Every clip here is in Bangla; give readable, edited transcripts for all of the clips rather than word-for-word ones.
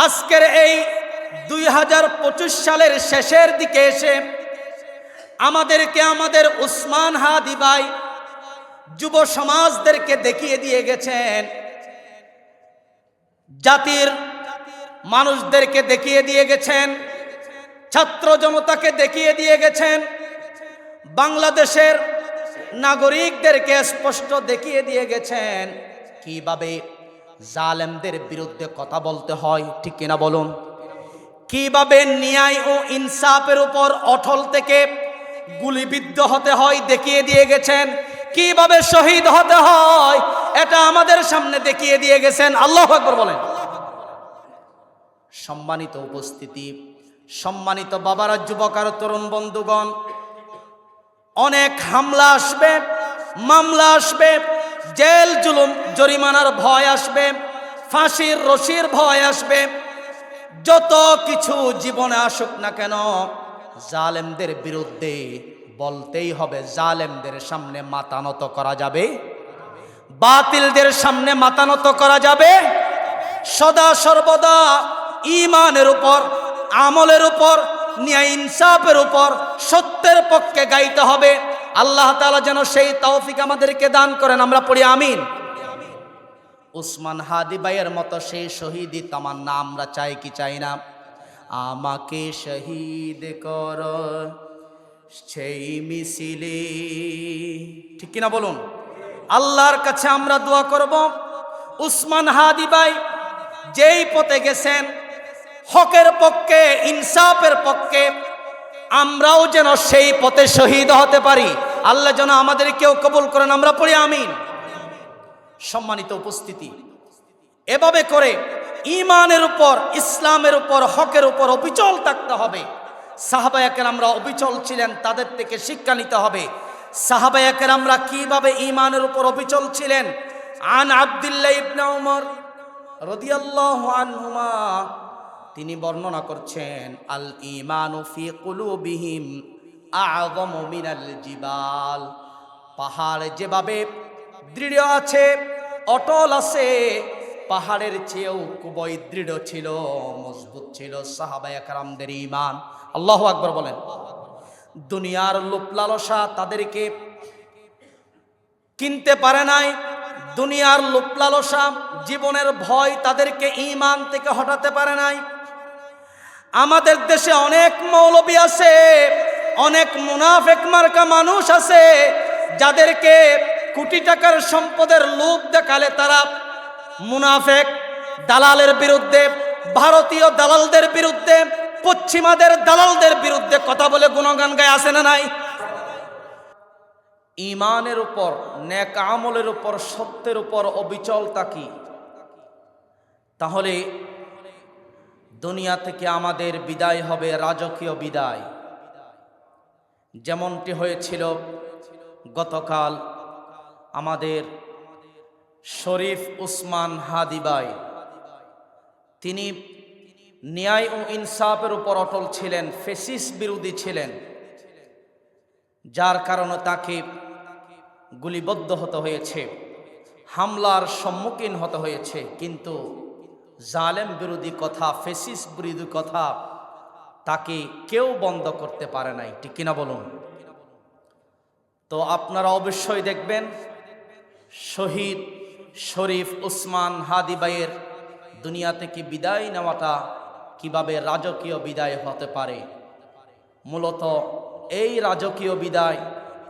আজকের এই 2025 সালের শেষের দিকে এসে আমাদেরকে আমাদের উসমান হাদি ভাই যুব সমাজদেরকে দেখিয়ে দিয়ে গেছেন, জাতির মানুষদেরকে দেখিয়ে দিয়ে গেছেন, ছাত্র জনতাকে দেখিয়ে দিয়ে গেছেন, বাংলাদেশের নাগরিকদেরকে স্পষ্ট দেখিয়ে দিয়ে গেছেন কিভাবে জালেমদের বিরুদ্ধে কথা বলতে হয়। ঠিক কিনা বলুন? কিভাবে ন্যায় ও ইনসাফের উপর অটল থেকে গুলিবিদ্ধ হতে হয় দেখিয়ে দিয়ে গেছেন, কিভাবে শহীদ হতে হয় এটা আমাদের সামনে দেখিয়ে দিয়ে গেছেন। আল্লাহু আকবার বলেন। সম্মানিত উপস্থিতি, সম্মানিত বাবারা, যুবক আর তরুণ বন্ধুগণ, অনেক হামলা আসবে, মামলা আসবে, জেল জুলুম জরিমানার ভয় আসবে, ফাঁসির রশির ভয় আসবে, যত কিছু জীবনে আসুক না কেন জালেমদের বিরুদ্ধে বলতেই হবে। জালেমদের সামনে মাথা নত করা যাবে, বাতিলদের সামনে মাথা নত করা যাবে। সদা সর্বদা ঈমানের উপর, আমলের উপর, ন্যায় ইনসাফের উপর, সত্যের পক্ষে গাইতে হবে। আল্লাহ তাআলা যেন সেই তৌফিক আমাদেরকে দান করেন। আমরা পড়ি আমিন। উসমান হাদি ভাইয়ের মতো সেই শহীদি তামান্না আমরা চাই কি চাই না? আমাকে শহীদ কর সেই মিছিলে। ঠিক কিনা বলুন? আল্লাহর কাছে আমরা দোয়া করব, উসমান হাদি ভাই যেই পথে গেছেন, হকের পক্ষে, ইনসাফের পক্ষে, আমরাও যেন সেই পথে শহীদ হতে পারি। আল্লাহ যেন আমাদেরকেও কবুল করেন। আমরা পড়ি আমিন। সম্মানিত উপস্থিতি, এভাবে করে ঈমানের উপর, ইসলামের উপর, হকের উপর অবিচল থাকতে হবে। সাহাবায়ে কেরামরা অবিচল ছিলেন, তাদের থেকে শিক্ষা নিতে হবে। সাহাবায়ে কেরামরা কিভাবে ঈমানের উপর অবিচল ছিলেন? আন আব্দুল্লাহ ইবনে উমর রাদিয়াল্লাহু আনহুমা, তিনি বর্ণনা করছেন, আল ঈমানু ফি কুলুবিহিম আ'যামু মিনাল জিবাল। পাহাড় যেভাবে দৃঢ় আছে, অটল আছে, পাহাড়ের চেয়েও খুবই দৃঢ় ছিল, মজবুত ছিল সাহাবায়ে কেরামদের ঈমান। আল্লাহু আকবার বলেন। দুনিয়ার লোভ লালসা তাদেরকে কিনতে পারে নাই, দুনিয়ার লোভ লালসা, জীবনের ভয় তাদেরকে ঈমান থেকে হটাতে পারে নাই। আমাদের দেশে অনেক মৌলবী আছে, অনেক মুনাফিক মার্কা মানুষ আছে, যাদেরকে কোটি টাকার সম্পদের লোভ দেখালে তারা মুনাফিক, দালালের বিরুদ্ধে, ভারতীয় দালালদের বিরুদ্ধে, পশ্চিমাদের দালালদের বিরুদ্ধে কথা বলে গুণগান গায়। আছে না নাই? ঈমানের উপর, নেক আমলের উপর, সত্যের উপর অবিচল থাকি, তাহলে দুনিয়া থেকে আমাদের বিদায় হবে রাজকীয় বিদায়। যেমনটি হয়েছিল গতকাল আমাদের শরীফ উসমান হাদি ভাই, তিনি ন্যায় ও ইনসাফের উপর অটল ছিলেন, ফ্যাসিস্ট বিরোধী ছিলেন, যার কারণে তাকে গুলিবদ্ধ হতে হয়েছে, হামলার সম্মুখীন হতে হয়েছে। কিন্তু জালেম বিরোধী কথা, ফ্যাসিস্ট বিরোধী কথা তাকে কেউ বন্ধ করতে পারে নাই। ঠিক কিনা বলুন? তো আপনারা অবশ্যই দেখবেন শহীদ শরীফ উসমান হাদি ভাইয়ের দুনিয়া থেকে বিদায় নেওয়াটা কিভাবে রাজকীয় বিদায় হতে পারে। মূলত এই রাজকীয় বিদায়,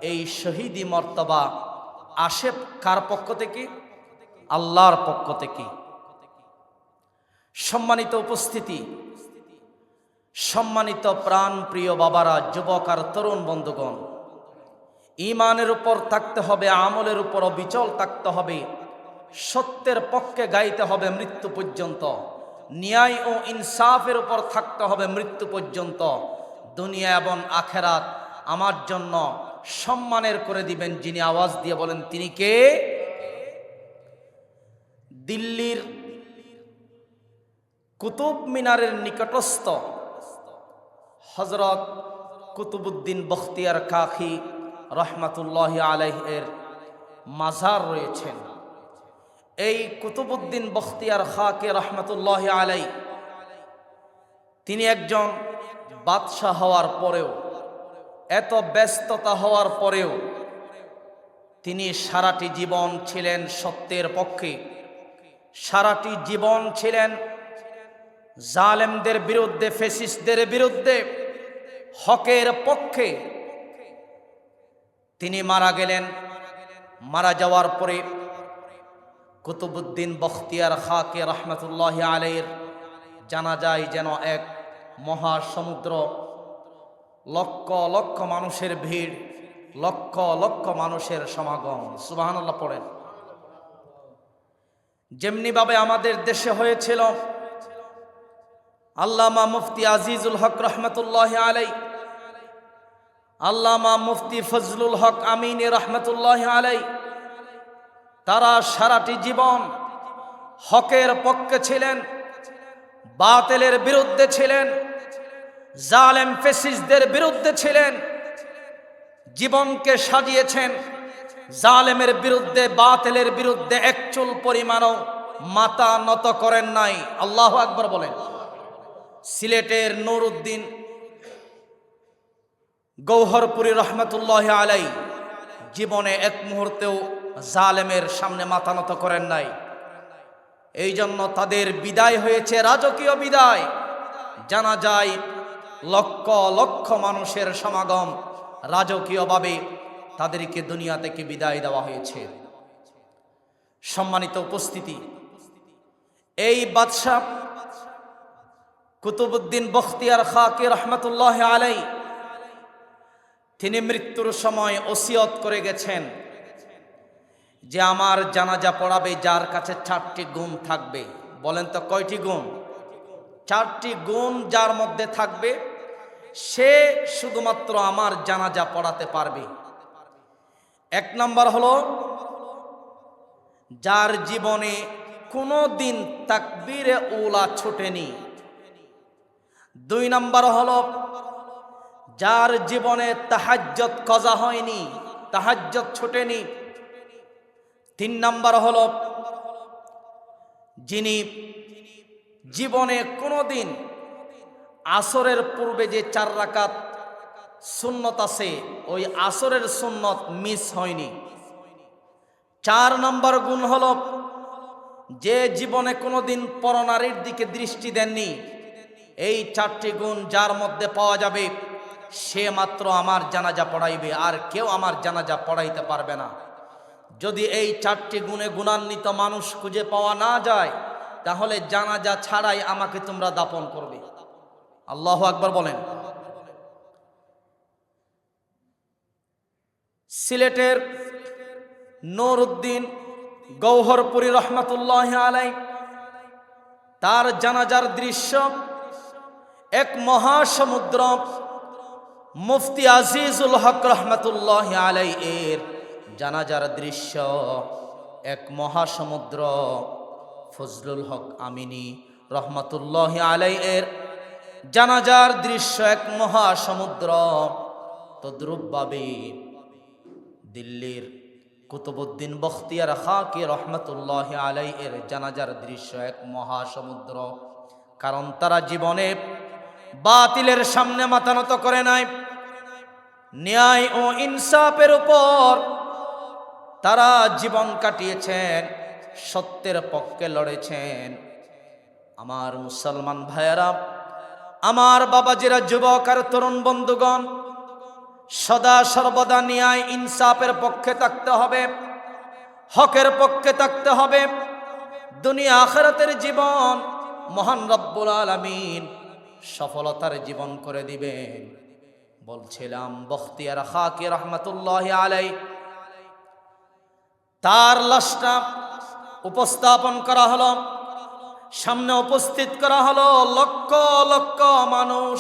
এই শহীদি মর্তবা আসে কার পক্ষ থেকে? আল্লাহর পক্ষ থেকে। সম্মানিত উপস্থিতি, সম্মানিত প্রাণ প্রিয় বাবারা, যুবক আর তরুণ বন্ধুগণ, ঈমানের উপর থাকতে হবে, আমলের উপর অবিচল থাকতে হবে, সত্যের পক্ষে গাইতে হবে মৃত্যু পর্যন্ত, ন্যায় ও ইনসাফের উপর থাকতে হবে মৃত্যু পর্যন্ত। দুনিয়া এবং আখেরাত আমার জন্য সম্মানের করে দিবেন যিনি। আওয়াজ দিয়ে বলেন তিনি কে? দিল্লির কুতুব মিনারের নিকটস্থ হযরত কুতুবউদ্দিন বখতিয়ার কাকি রহমাতুল্লাহি আলাইহির মাজার রয়েছেন। এই কুতুবউদ্দিন বখতিয়ার কাকি রহমাতুল্লাহি আলাইহি তিনি একজন বাদশাহ হওয়ার পরেও, এত ব্যস্ততা হওয়ার পরেও তিনি সারাটি জীবন ছিলেন সত্যের পক্ষে, সারাটি জীবন ছিলেন জালেমদের বিরুদ্ধে, ফ্যাসিস্টদের বিরুদ্ধে, হকের পক্ষে। তিনি মারা গেলেন। মারা যাওয়ার পরে কুতুবউদ্দিন বখতিয়ার খাকে রহমতুল্লাহ আলাইহির জানাজায় যেন এক মহাসমুদ্র, লক্ষ লক্ষ মানুষের ভিড়, লক্ষ লক্ষ মানুষের সমাগম। সুবহানাল্লাহ পড়েন। যেমনিভাবে আমাদের দেশে হয়েছিল, আল্লামা মুফতি আজিজুল হক রহমতুল্লাহ আলাই, আল্লামা মুফতি ফজলুল হক আমিনী রহমতুল্লাহ আলাই, তারা সারাটি জীবন হকের পক্ষে ছিলেন, বাতিলের বিরুদ্ধে ছিলেন, জালেম ফ্যাসিস্টদের বিরুদ্ধে ছিলেন। জীবনকে সাজিয়েছেন জালেমের বিরুদ্ধে, বাতিলের বিরুদ্ধে এক চুল পরিমাণও মাথা নত করেন নাই। আল্লাহু আকবার বলেন। সিলেটের নুরউদ্দিন গৌহরপুরী রহমতুল্লাহ আলাই জীবনে এক মুহূর্তেও জালেমের সামনে মাথা নত করেন নাই। এই জন্য তাদের বিদায় হয়েছে রাজকীয় বিদায়। জানা যায় লক্ষ লক্ষ মানুষের সমাগম, রাজকীয়ভাবে তাদেরকে দুনিয়া থেকে বিদায় দেওয়া হয়েছে। সম্মানিত উপস্থিতি, এই বাদশাহ কুতুবউদ্দিন বখতিয়ার খাকি রহমতুল্লাহ আলাই তিনি মৃত্যুর সময় ওসিয়ত করে গেছেন যে আমার জানাজা পড়াবে যার কাছে 4টি গুণ থাকবে। বলেন তো কয়টি গুণ? 4টি গুণ যার মধ্যে থাকবে সে শুধুমাত্র আমার জানাজা পড়াতে পারবে। 1 নম্বর হলো যার জীবনে কোনো দিন তাকবীরে উলা ছোটেনি। 2 নম্বর হলো যার জীবনে তাহাজ্জুদ কজা হয়নি, তাহাজ্জুদ ছোটেনি। 3 নম্বর হলো যিনি জীবনে কোনোদিন আসরের পূর্বে যে 4 রাকাত সুন্নত আছে ওই আসরের সুন্নত মিস হয়নি। 4 নম্বর গুণ হলো যে জীবনে কোনোদিন পরনারীর দিকে দৃষ্টি দেননি। এই 4টি গুণ যার মধ্যে পাওয়া যাবে সে মাত্র আমার জানাজা পড়াইবে, আর কেউ আমার জানাজা পড়াইতে পারবে না। যদি এই 4টি গুণে গুণান্বিত মানুষ খুঁজে পাওয়া না যায় তাহলে জানাজা ছাড়াই আমাকে তোমরা দাফন করবে। আল্লাহু আকবার বলেন। সিলেটের নুরউদ্দিন গৌহরপুরী রহমতুল্লাহ আলাই তার জানাজার দৃশ্য এক মহাসমুদ্র। মুফতি আজিজুল হক রহমতুল্লাহ আলাই এর জানাজার দৃশ্য এক মহাসমুদ্র। ফজলুল হক আমিনী রহমতুল্লাহ আলাই এর জানাজার দৃশ্য এক মহাসমুদ্র। তদ্রূপভাবে দিল্লির কুতুবউদ্দিন বখতিয়ার খাকি রহমতুল্লাহ আলাই এর জানাজার দৃশ্য এক মহাসমুদ্র। কারণ তারা জীবনে বাতিলের সামনে মাথা নত করে নাই, ন্যায় ও ইনসাফের উপর তারা জীবন কাটিয়েছেন, সত্যের পক্ষে লড়েছেন। আমার মুসলমান ভাইয়েরা, আমার বাবাজিরা, যুবক আর তরুণ বন্ধুগণ, সদা সর্বদা ন্যায় ইনসাফের পক্ষে থাকতে হবে, হকের পক্ষে থাকতে হবে। দুনিয়া আখিরাতের জীবন মহান রব্বুল আলামিন সফলতার জীবন করে দিবেন। বলছিলাম বখতিয়ার খাকি রহমতুল্লাহ আলাই তার লাশটা উপস্থাপন করা হলো, সামনে উপস্থিত করা হলো লক্ষ লক্ষ মানুষ।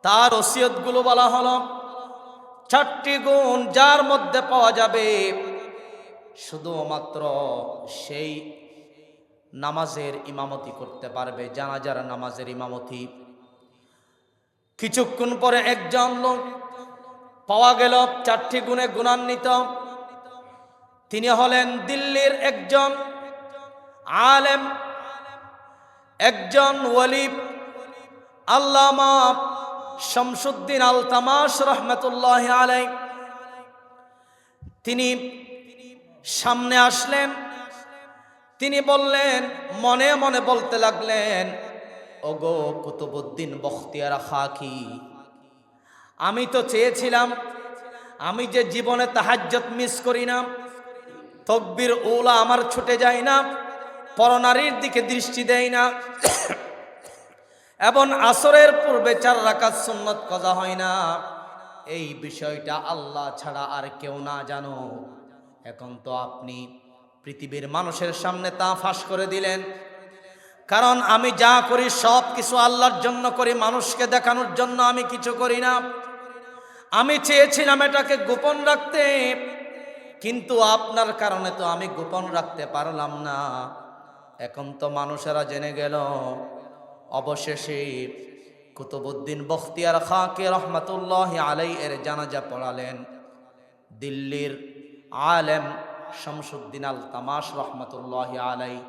তার ওসিয়তগুলো বলা হলো 4টি গুণ যার মধ্যে পাওয়া যাবে শুধুমাত্র সেই নামাজের ইমামতি করতে পারবে, জানাজার নামাজের ইমামতি। কিছুক্ষণ পরে একজন লোক পাওয়া গেল 4টি গুণে গুণান্বিত। তিনি হলেন দিল্লির একজন আলেম, একজন ওয়ালি, আল্লামা শামসুদ্দিন আলতামাশ রহমতুল্লাহ আলাইহি তিনি সামনে আসলেন। তিনি বললেন, মনে মনে বলতে লাগলেন, ওগো কুতুবউদ্দিন বখতিয়ার খাকি, আমি তো চেয়েছিলাম আমি যে জীবনে তাহাজ্জুদ মিস করি না, তাকবীর উলা আমার ছুটে যায় না, পরনারীর দিকে দৃষ্টি দেয় না, এবং আসরের পূর্বে 4 রাকাত সুন্নত কাজা হয় না, এই বিষয়টা আল্লাহ ছাড়া আর কেউ না জানো। এখন তো আপনি পৃথিবীর মানুষের সামনে তা ফাঁস করে দিলেন। কারণ আমি যা করি সব কিছু আল্লাহর জন্য করি, মানুষকে দেখানোর জন্য আমি কিছু করি না। আমি চেয়েছিলাম এটাকে গোপন রাখতে, কিন্তু আপনার কারণে তো আমি গোপন রাখতে পারলাম না। এখন তো মানুষেরা জেনে গেল। অবশেষে কুতুবউদ্দিন বখতিয়ার খাকি রহমতুল্লাহ আলাইহি এর জানাজা পড়ালেন দিল্লির আলেম শামসুদ্দিন আলতামাশ রহমতুল্লাহ আলাইহি।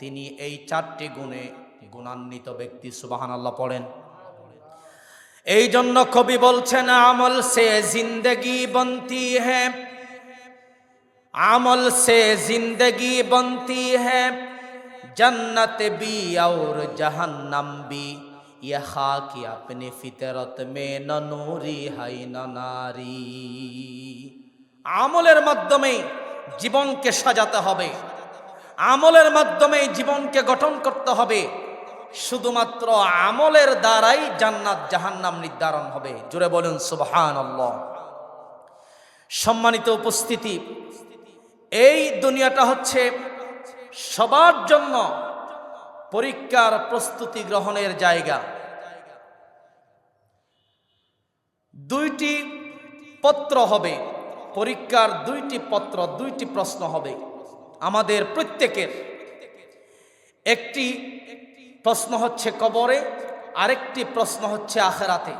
তিনি এই 4টি গুণে গুণান্বিত ব্যক্তি। সুবহানাল্লাহ পড়েন। এই জন্য কবি বলছেন, আমল সে জিন্দগি বনতি হ্যায়, আমল সে জিন্দগি বনতি হ্যায়, जन्नत भी और जहन्नम भी, ये खाकी अपनी फितरत में न नूरी है न नारी। আমলের মাধ্যমে জীবনকে সাজাতে হবে, আমলের মাধ্যমে জীবনকে গঠন করতে হবে। শুধুমাত্র আমলের দ্বারাই জান্নাত জাহান্নাম নির্ধারণ হবে। জোরে বলুন সুবহানাল্লাহ। সম্মানিত উপস্থিতি, এই দুনিয়াটা হচ্ছে সবার জন্য পরীক্ষার প্রস্তুতি গ্রহণের জায়গা। 2টি পত্র হবে পরীক্ষার, 2টি পত্র, 2টি প্রশ্ন হবে আমাদের প্রত্যেকের। একটি প্রশ্ন হচ্ছে কবরে, আরেকটি প্রশ্ন হচ্ছে আখিরাতে।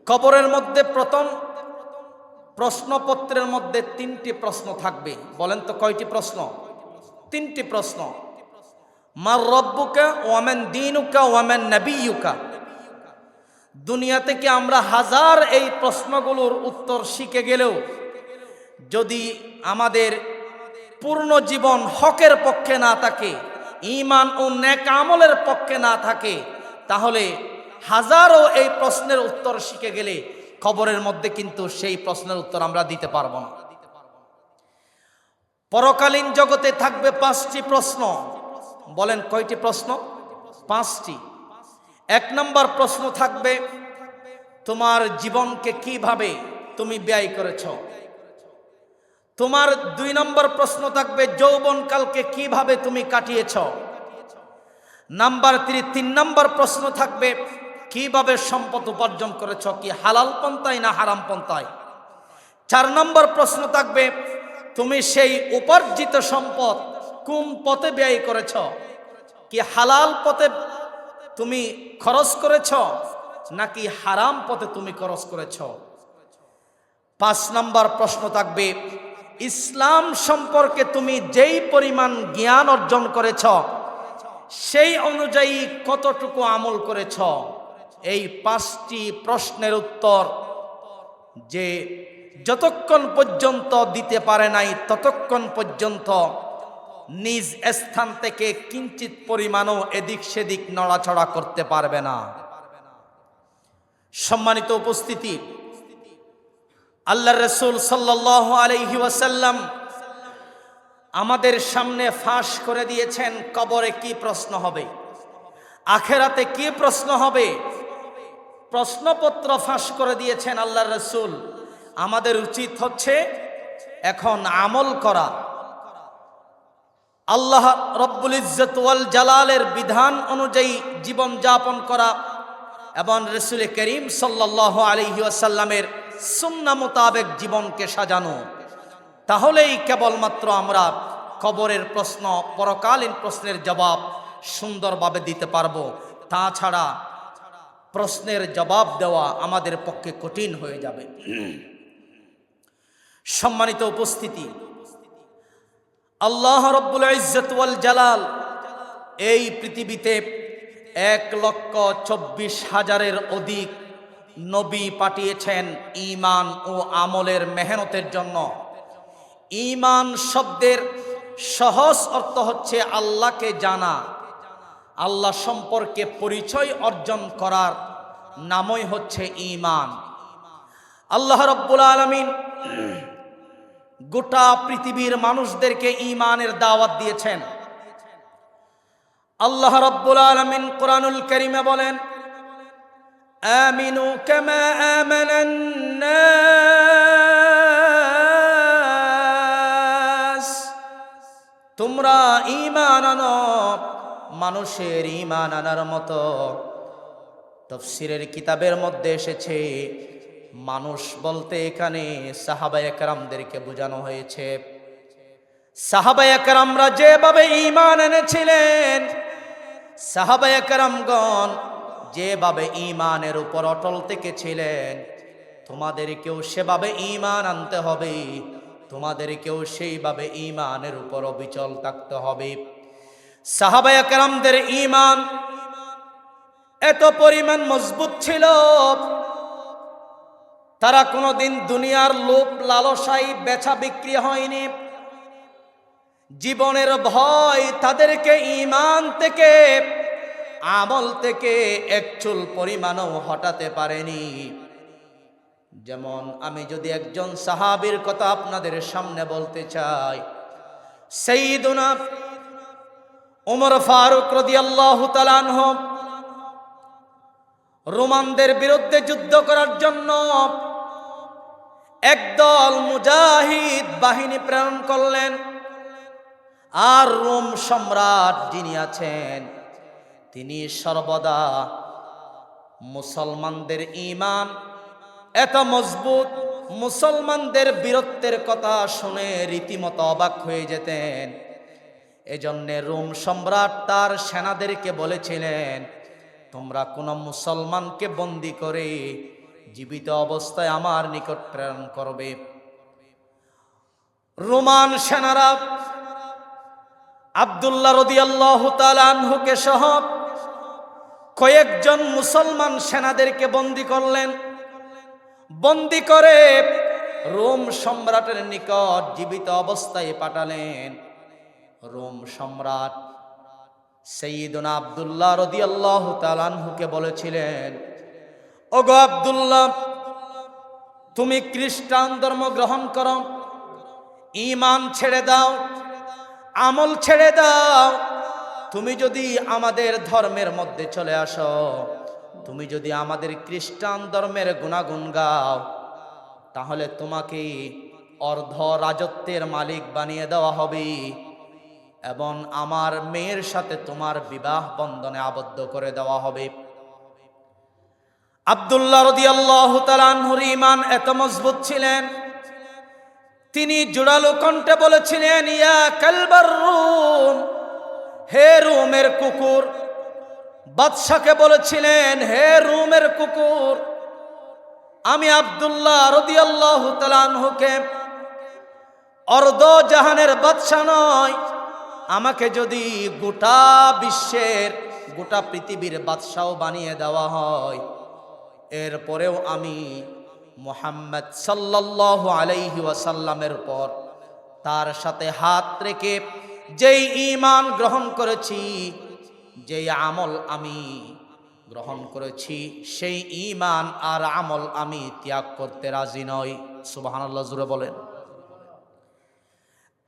কবরের মধ্যে প্রথম প্রশ্নপত্রের মধ্যে 3টি প্রশ্ন থাকবে। বলেন তো কয়টি প্রশ্ন? 3টি প্রশ্ন। মার রব্বুকা ওয়া মান দীনুকা ওয়া মান নাবিয়ুকা। দুনিয়া থেকে আমরা হাজার এই প্রশ্নগুলোর উত্তর শিখে গেলেও যদি আমাদের পূর্ণ জীবন হকের পক্ষে না থাকে, ঈমান ও নেক আমলের পক্ষে না থাকে, তাহলে হাজারো এই প্রশ্নের উত্তর শিখে গেলে কবরের মধ্যে কিন্তু সেই প্রশ্নের উত্তর আমরা দিতে পারবো না। পরকালীন জগতে থাকবে 5টি প্রশ্ন। বলেন কয়টি প্রশ্ন? 5টি। 1 নম্বর প্রশ্ন থাকবে, তোমার জীবনকে কিভাবে তুমি ব্যয় করেছ। তোমার 2 নম্বর প্রশ্ন থাকবে, যৌবনকালকে কিভাবে তুমি কাটিয়েছ। নাম্বার 3 নম্বর প্রশ্ন থাকবে, কিভাবে সম্পদ উপার্জন করেছ, কি হালাল পন্থায় না হারাম পন্থায়। 4 নম্বর প্রশ্ন থাকবে, তুমি সেই উপার্জিত সম্পদ কোন পথে ব্যয় করেছ, কি হালাল পথে তুমি খরচ করেছ নাকি হারাম পথে তুমি খরচ করেছ। 5 নম্বর প্রশ্ন থাকবে, ইসলাম সম্পর্কে তুমি যেই পরিমাণ জ্ঞান অর্জন করেছ সেই অনুযায়ী কতটুকু আমল করেছ। এই 5টি প্রশ্নের উত্তর যে যতক্ষণ পর্যন্ত দিতে পারে নাই ততক্ষণ পর্যন্ত নিজ স্থান থেকে কিঞ্চিত পরিমাণও এদিক সেদিক নড়াচড়া করতে পারবে না। সম্মানিত উপস্থিতি, আল্লাহর রাসূল সাল্লাল্লাহু আলাইহি ওয়াসাল্লাম আমাদের সামনে ফাঁস করে দিয়েছেন কবরে কি প্রশ্ন হবে, আখিরাতে কি প্রশ্ন হবে। প্রশ্নপত্র ফাঁস করে দিয়েছেন আল্লাহর রাসূল। আমাদের উচিত হচ্ছে এখন আমল করা, আল্লাহ রব্বুল ইজ্জত ওয়াল জালালের বিধান অনুযায়ী জীবন যাপন করা এবং রাসূল করিম সাল্লাল্লাহু আলাইহি ওয়াসাল্লামের সুন্নাহ মোতাবেক জীবনকে সাজানো। তাহলেই কেবলমাত্র আমরা কবরের প্রশ্ন, পরকালীন প্রশ্নের জবাব সুন্দরভাবে দিতে পারবো। তাছাড়া প্রশ্নের জবাব দেওয়া আমাদের পক্ষে কঠিন হয়ে যাবে। সম্মানিত উপস্থিতি, আল্লাহ রব্বুল ইজ্জত ওয়াল জালাল এই পৃথিবীতে 1,24,000-এর অধিক নবী পাঠিয়েছেন ঈমান ও আমলের মেহনতের জন্য। ঈমান শব্দের সহজ অর্থ হচ্ছে আল্লাহকে জানা, আল্লাহ সম্পর্কে পরিচয় অর্জন করার নামই হচ্ছে ঈমান। আল্লাহ রাব্বুল আলামিন গোটা পৃথিবীর মানুষদেরকে ঈমানের দাওয়াত দিয়েছেন। আল্লাহ রাব্বুল আলামিন কোরআনুল কারীমে বলেন, আমিনু কামা আমানান নাস, তোমরা ঈমান আনো মানুষের ঈমান আনার মতো। তাফসীরের কিতাবের মধ্যে এসেছে মানুষ বলতে এখানে সাহাবায়ে কেরামদেরকে বোঝানো হয়েছে। সাহাবায়ে কেরামরা যেভাবে ঈমান এনেছিলেন, সাহাবায়ে কেরামগণ যেভাবে ঈমানের উপর অটল থেকেছিলেন, তোমাদেরকেও সেভাবে ঈমান আনতে হবে, তোমাদেরকেও সেইভাবে ঈমানের উপর অবিচল থাকতে হবে। সাহাবায়ে কেরামদের ঈমান এত পরিমাণ মজবুত ছিল, তারা কোনোদিন দুনিয়ার লোভ লালসায় বেচা বিক্রি হয়নি। জীবনের ভয় তাদেরকে ঈমান থেকে, আমল থেকে এক চুল পরিমাণও হটাতে পারেনি। যেমন আমি যদি একজন সাহাবীর কথা আপনাদের সামনে বলতে চাই, সাইয়্যিদুনা ওমর ফারুক রাদিয়াল্লাহু তাআলা আনহু রোমানদের বিরুদ্ধে যুদ্ধ করার জন্য একদল মুজাহিদ বাহিনী প্রেরণ করলেন। আর রোম সম্রাট যিনি আছেন, তিনি সর্বদা মুসলমানদের ঈমান এত মজবুত, মুসলমানদের বীরত্বের কথা শুনে রীতিমতো অবাক হয়ে যেতেন। এজন্য রোম সম্রাট তার সেনাদেরকে বলেছিলেন, তোমরা কোন মুসলমানকে বন্দী করে জীবিত অবস্থায় আমার নিকট প্রেরণ করবে। রোমান সেনারা আব্দুল্লাহ রাদিয়াল্লাহু তাআলা আনহুকে সহ কয়েকজন মুসলমান সেনাদেরকে বন্দী করলেন। বন্দী করে রোম সম্রাটের নিকট জীবিত অবস্থায় পাঠালেন। রোম সম্রাট সাইয়্যিদুনা আব্দুল্লাহ রাদিয়াল্লাহু তাআলা আনহুকে বলেছিলেন, ওগো আব্দুল্লাহ, তুমি খ্রিস্টান ধর্ম গ্রহণ করো, ঈমান ছেড়ে দাও, আমল ছেড়ে দাও। তুমি যদি আমাদের ধর্মের মধ্যে চলে আসো, তুমি যদি আমাদের খ্রিস্টান ধর্মের গুণাগুণ গাও, তাহলে তোমাকে অর্ধ রাজত্বের মালিক বানিয়ে দেওয়া হবে এবং আমার মেয়ের সাথে তোমার বিবাহ বন্ধনে আবদ্ধ করে দেওয়া হবে। আব্দুল্লাহ রাদিয়াল্লাহু তাআলা আনহুর ঈমান এত মজবুত ছিলেন, তিনি জোরালো কণ্ঠে বলেছিলেন, ইয়া কালবার রুম, হে রোমের কুকুর। বাদশাকে বলেছিলেন, হে রোমের কুকুর, আমি আব্দুল্লাহ রাদিয়াল্লাহু তাআলা আনহুকে অর্ধ জাহানের বাদশা নয়, আমাকে যদি গোটা বিশ্বের, গোটা পৃথিবীর বাদশাও বানিয়ে দেওয়া হয়, এরপরেও আমি মুহাম্মদ সাল্লাল্লাহু আলাইহি ওয়াসাল্লামের উপর তার সাথে হাত রেখে যেই ঈমান গ্রহণ করেছি, যেই আমল আমি গ্রহণ করেছি, সেই ঈমান আর আমল আমি ত্যাগ করতে রাজি নই। সুবহানাল্লাহ, জোরে বলেন।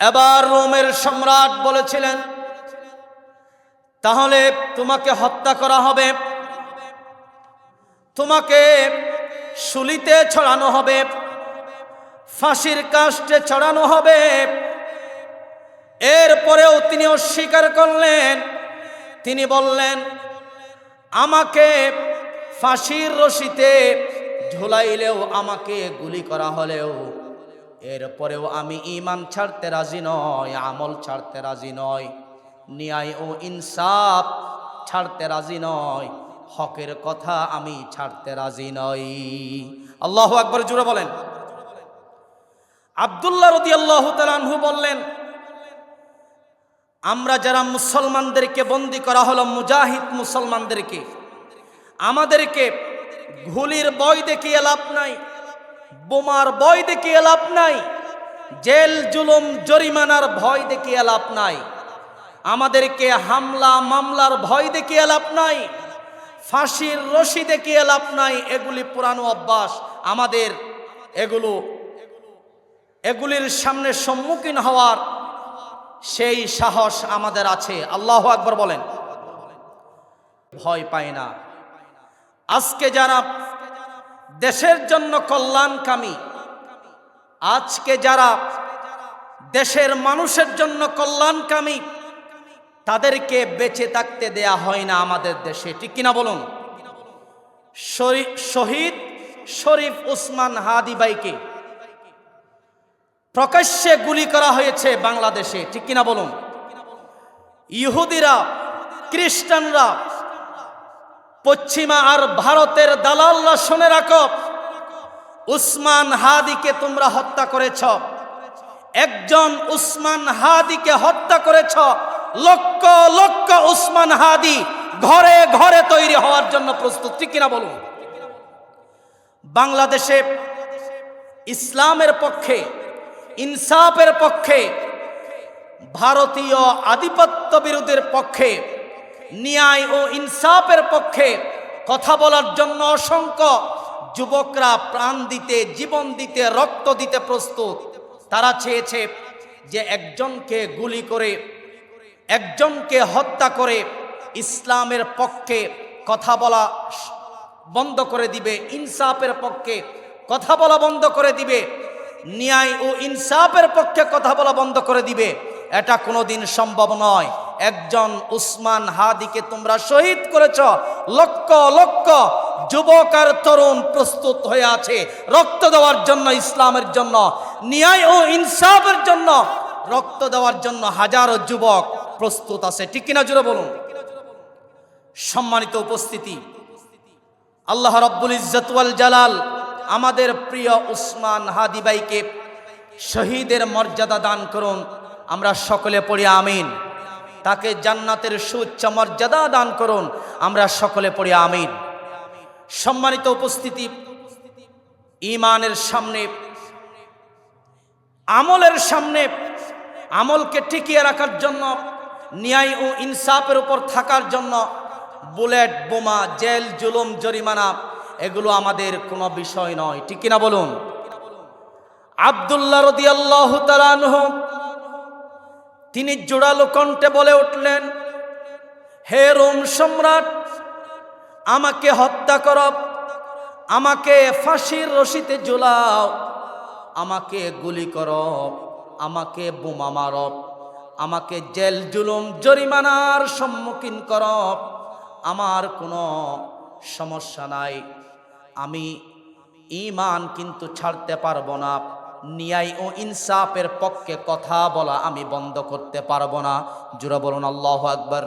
এবার রোমের সম্রাট বলেছিলেন, তাহলে তোমাকে হত্যা করা হবে, তোমাকে শুলিতে ছড়ানো হবে, ফাঁসির কাস্টে ছড়ানো হবে। এরপরেও তিনি অস্বীকার করলেন। তিনি বললেন, আমাকে ফাঁসির রশিতে ঝুলাইলেও, আমাকে গুলি করা হলেও, এরপরেও আমি ঈমান ছাড়তে রাজি নয়, আমল ছাড়তে রাজি নয়, ন্যায় ও ইনসাফ ছাড়তে রাজি নয়, হকের কথা আমি ছাড়তে রাজি নই। আল্লাহু আকবার, জোরে বলেন। আব্দুল্লাহ রাদিয়াল্লাহু তাআলা আনহু বললেন, আমরা যারা মুসলমানদেরকে বন্দী করা হলো, মুজাহিদ মুসলমানদেরকে, আমাদেরকে গুলির ভয় দেখিয়ে লাভ নাই, বোমার ভয় দেখিয়ে লাভ নাই, জেল জুলুম জরিমানার ভয় দেখিয়ে লাভ নাই, আমাদেরকে হামলা মামলার ভয় দেখিয়ে লাভ নাই, ফাঁসির রশি দেখিয়ে লাভ নাই। এগুলি পুরানো অভ্যাস আমাদের। এগুলির সামনে সম্মুখীন হওয়ার সেই সাহস আমাদের আছে। আল্লাহু আকবার বলেন। ভয় পায় না। আজকে যারা দেশের জন্য কল্যাণকামী, আজকে যারা দেশের মানুষের জন্য কল্যাণকামী, তাদেরকে বেঁচে থাকতে দেয়া হয় না আমাদের দেশে, ঠিক কিনা বলুন? শহীদ শরীফ ওসমান হাদি ভাইকে প্রকাশ্যে গুলি করা হয়েছে বাংলাদেশে, ঠিক কিনা বলুন? ইহুদিরা, খ্রিস্টানরা, পশ্চিমা আর ভারতের দালালরা শুনে রাখো, উসমান হাদিকে তোমরা হত্যা করেছ। একজন উসমান হাদিকে হত্যা করেছ, লক্ষ লক্ষ উসমান হাদি ঘরে ঘরে তৈরি হওয়ার জন্য প্রস্তুত, ঠিক কিনা বলুন? বাংলাদেশে ইসলামের পক্ষে, ইনসাফের পক্ষে, ভারতীয় আধিপত্য বিরোধীর পক্ষে, ন্যায় ও ইনসাফের পক্ষে কথা বলার জন্য অসংখ্য যুবকরা প্রাণ দিতে, জীবন দিতে, রক্ত দিতে প্রস্তুত। তারা চেয়েছে যে একজনকে গুলি করে, একজনকে হত্যা করে ইসলামের পক্ষে কথা বলা বন্ধ করে দিবে, ইনসাফের পক্ষে কথা বলা বন্ধ করে দিবে, ন্যায় ও ইনসাফের পক্ষে কথা বলা বন্ধ করে দিবে। এটা কোনোদিন সম্ভব নয়। একজন উসমান হাদিকে তোমরা শহীদ করেছ, লক্ষ লক্ষ যুবক আর তরুণ প্রস্তুত হয়ে আছে রক্ত দেওয়ার জন্য, ইসলামের জন্য, ন্যায় ও ইনসাফের জন্য রক্ত দেওয়ার জন্য হাজারো যুবক প্রস্তুত আছে, ঠিক কিনা জুড়ে বলুন? সম্মানিত উপস্থিতি, আল্লাহ রাব্বুল ইজ্জত ওয়াল জালাল আমাদের প্রিয় উসমান হাদি ভাইকে শহীদের মর্যাদা দান করুন। আমরা সকলে পড়ি আমিন। তাকে জান্নাতের সুউচ্চ মর্যাদা দান করুন। আমরা সকলে পড়ি আমিন। সম্মানিত উপস্থিতি, ঈমানের সামনে, আমলের সামনে, আমলকে টিকিয়ে রাখার জন্য, ন্যায় ও ইনসাফের উপর থাকার জন্য বুলেট, বোমা, জেল জুলুম জরিমানা এগুলো আমাদের কোনো বিষয় নয়, ঠিক কিনা বলুন? আব্দুল্লাহ রাদিয়াল্লাহু তাআলা আনহু তিনি জোরালো কণ্ঠে বলে উঠলেন, হে রোম সম্রাট, আমাকে হত্যা করো, আমাকে ফাঁসির রশিতে ঝুলাও, আমাকে গুলি করো, আমাকে বোমা মারো, আমাকে জেল জুলুম জরিমানার সম্মুখীন করো, আমার কোনো সমস্যা নাই। আমি ঈমান কিন্তু ছাড়তে পারবো না, ন্যায় ও ইনসাফের পক্ষে কথা বলা আমি বন্ধ করতে পারবো না। জোরে বলুন আল্লাহু আকবার।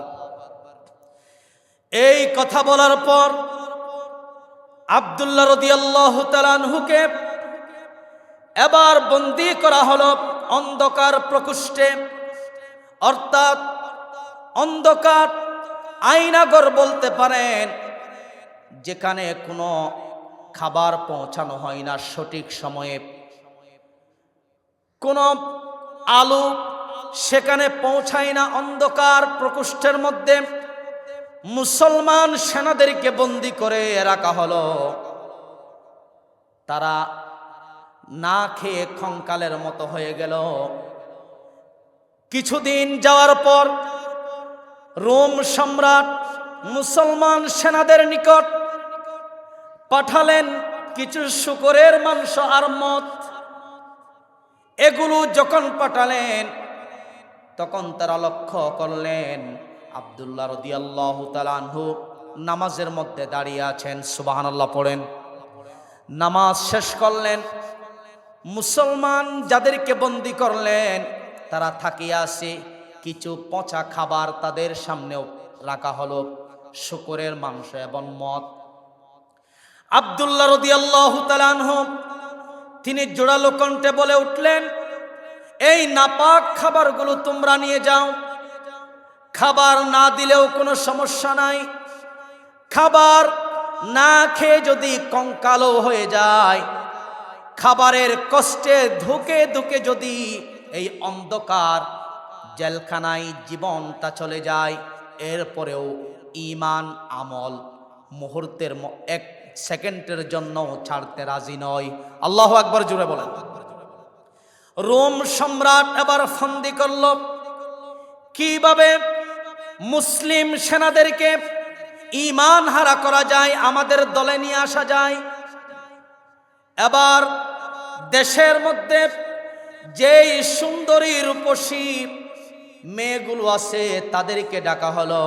এই কথা বলার পর আব্দুল্লাহ রাদিয়াল্লাহু তাআলা আনহুকে এবার বন্দী করা হলো অন্ধকার প্রকোষ্ঠে, অর্থাৎ অন্ধকার আয়নাঘর বলতে পারেন, যেখানে কোনো খাবার পৌঁছানো হয় না সঠিক সময়ে, কোনো আলো সেখানে পৌঁছায় না। অন্ধকার প্রকোষ্ঠের মধ্যে মুসলমান সেনাদেরকে বন্দী করে রাখা হলো। তারা না খেয়ে কঙ্কালের মতো হয়ে গেল। কিছুদিন যাওয়ার পর রোম সম্রাট মুসলমান সেনাদের নিকট পাঠালেন কিছু শূকরের মাংস আর মদ। এগুলো যখন পাঠালেন তখন তারা লক্ষ্য করলেন আব্দুল্লাহ রাদিয়াল্লাহু তাআলা আনহু নামাজের মধ্যে দাঁড়িয়ে আছেন। সুবহানাল্লাহ পড়েন। নামাজ শেষ করলেন। মুসলমান যাদেরকে বন্দী করলেন তারা থাকিয়া আছে। কিছু পচা খাবার তাদের সামনেও রাখা হলো, শূকরের মাংস এবং মদ। আব্দুল্লাহ রাদিয়াল্লাহু তাআলা আনহু তিনি জোরালো কণ্ঠে বলে উঠলেন, এই নাপাক খাবারগুলো তোমরা নিয়ে যাও, খাবার না দিলেও কোনো সমস্যা নাই, খাবার না খেয়ে যদি কঙ্কালও হয়ে যায়, খাবারের কষ্টে ধুকে ধুকে যদি এই অন্ধকার জেলখানায় জীবনটা চলে যায়, এরপরেও ঈমান আমল মুহূর্তের এক সেকেন্ডের জন্য ছাড়তে রাজি নয়। আল্লাহু আকবার জুড়ে বলেন। রোম সম্রাট এবার ফন্দি করল কিভাবে মুসলিম সেনাদেরকে ঈমান হারা করা যায়, আমাদের দলে নিয়ে আসা যায়। এবার দেশের মধ্যে যেই সুন্দরী রূপসী মেয়েগুলো আছে তাদেরকে ডাকা হলো।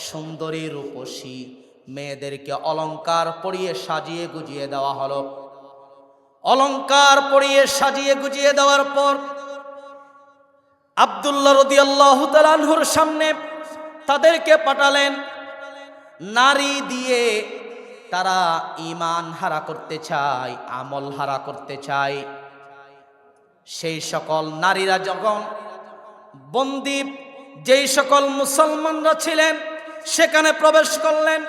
সুন্দরী রূপসী মেয়েদেরকে অলংকার পরিয়ে সাজিয়ে গুজিয়ে দেওয়া হলো। অলংকার পরিয়ে সাজিয়ে গুজিয়ে দেওয়ার পর আব্দুল্লাহ রাদিয়াল্লাহু তাআলা আনহুর সামনে তাদেরকে পাঠালেন। নারী দিয়ে তারা ঈমান হারা করতে চায়, আমল হারা করতে চায়। সেই সকল নারীরা যখন বন্দী যেই সকল মুসলমানরা ছিলেন সেখানে প্রবেশ করলেন,